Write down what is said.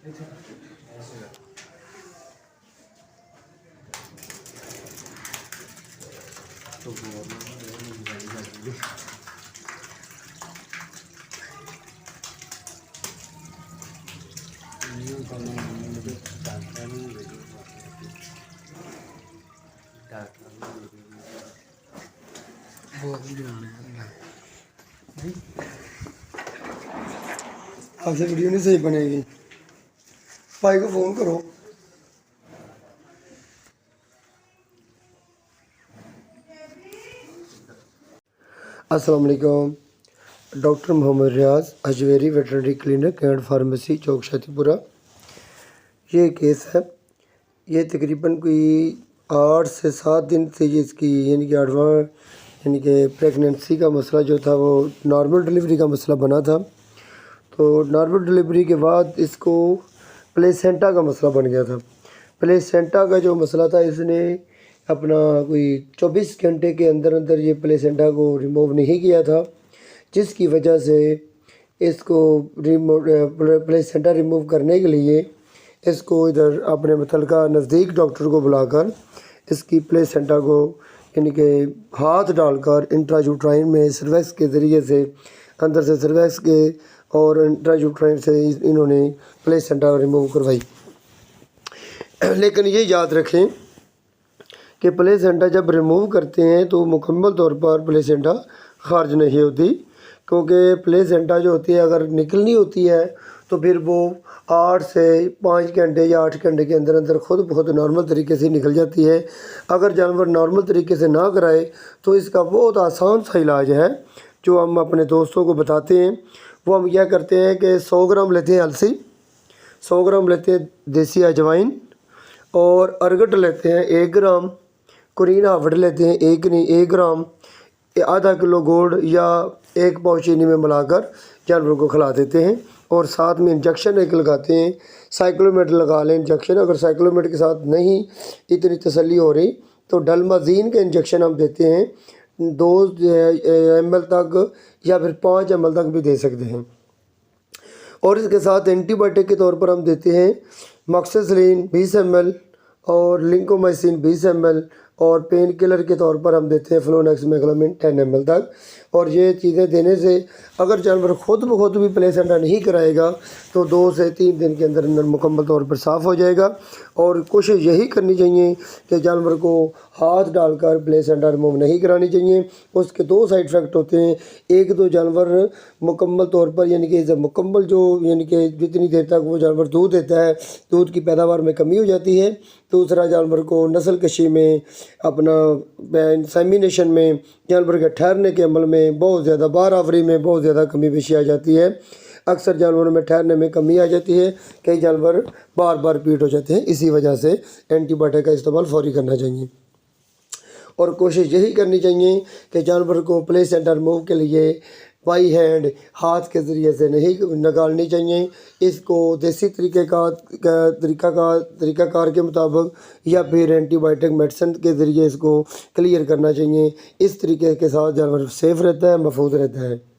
आपसे वीडियो नहीं सही बनेगी, भाई को फ़ोन करो। अस्सलाम वालेकुम। Doctor Mohammad Riaz, Ajweri veterinary clinic and pharmacy, Chowk Shatipura. ये केस है, ये तकरीबन कोई 8 से 7 दिन से ये इसकी यानी कि 8वां यानी कि प्रेगनेंसी का मसला जो था वो नॉर्मल डिलीवरी का मसला बना था। तो नॉर्मल डिलीवरी के बाद इसको प्लेसेंटा का मसला बन गया था। प्लेसेंटा का जो मसला था, इसने अपना कोई 24 घंटे के अंदर अंदर ये प्लेसेंटा को रिमूव नहीं किया था, जिसकी वजह से इसको प्लेसेंटा रिमूव करने के लिए इसको इधर अपने मुतल्लिका नज़दीक डॉक्टर को बुलाकर इसकी प्लेसेंटा को यानी कि हाथ डालकर इंट्रायूट्राइन में सर्वैक्स के ज़रिए से अंदर से सर्वैक्स के और इंट्रायूट्राइन से इन्होंने प्लेसेंटा रिमूव करवाई। लेकिन ये याद रखें कि प्लेसेंटा जब रिमूव करते हैं तो मुकम्मल तौर पर प्लेसेंटा खारिज नहीं होती, क्योंकि प्लेसेंटा जो होती है अगर निकलनी होती है तो फिर वो 8 से 5 घंटे या 8 घंटे के अंदर अंदर खुद बहुत नॉर्मल तरीके से निकल जाती है। अगर जानवर नॉर्मल तरीके से ना कराए तो इसका बहुत आसान सा इलाज है जो हम अपने दोस्तों को बताते हैं। वो हम क्या करते हैं कि 100 ग्राम लेते हैं अलसी, 100 ग्राम लेते हैं देसी अजवाइन और अरगट लेते हैं 1 ग्राम, कुरीन हाफड़ लेते हैं 1 ग्राम, आधा किलो गुड़ या 1 पाव चीनी में मिलाकर जानवर को खिला देते हैं। और साथ में इंजेक्शन एक लगाते हैं, साइक्लोमेट लगा लें इंजेक्शन। अगर साइक्लोमेट के साथ नहीं इतनी तसल्ली हो रही तो डलमाजीन के इंजेक्शन हम देते हैं 2 ml तक या फिर 5 ml तक भी दे सकते हैं। और इसके साथ एंटीबायोटिक के तौर पर हम देते हैं मॉक्सिसिलिन 20 ml और लिंकोमाइसिन 20 ml और पेन किलर के तौर पर हम देते हैं फ्लोनेक्स मेगलामिन 10 ml तक। और ये चीज़ें देने से अगर जानवर खुद ब खुद भी प्लेसेंटा नहीं कराएगा तो 2 से 3 दिन के अंदर अंदर मुकम्मल तौर पर साफ़ हो जाएगा। और कोशिश यही करनी चाहिए कि जानवर को हाथ डालकर प्लेसेंटा रिमूव नहीं करानी चाहिए। उसके 2 साइड इफ़ेक्ट होते हैं, एक तो जानवर मुकम्मल तौर पर यानी कि जब मुकम्मल जो यानी कि जितनी देर तक वो जानवर दूध देता है दूध की पैदावार में कमी हो जाती है। दूसरा, जानवर को नस्ल कशी में अपना इंसेमिनेशन में जानवर के ठहरने के अमल में बहुत ज़्यादा बारआवरी में बहुत ज़्यादा कमी पेशी आ जाती है। अक्सर जानवरों में ठहरने में कमी आ जाती है, कई जानवर बार बार रिपीट हो जाते हैं। इसी वजह से एंटीबायोटिक का इस्तेमाल फौरी करना चाहिए। और कोशिश यही करनी चाहिए कि जानवर को प्लेसेंटा रिमूव के लिए बाई हैंड हाथ के ज़रिए से नहीं निकालनी चाहिए। इसको देसी तरीक़ाकार के मुताबिक या फिर एंटीबायोटिक मेडिसिन के ज़रिए इसको क्लियर करना चाहिए। इस तरीके के साथ जानवर सेफ़ रहता है, महफूज रहता है।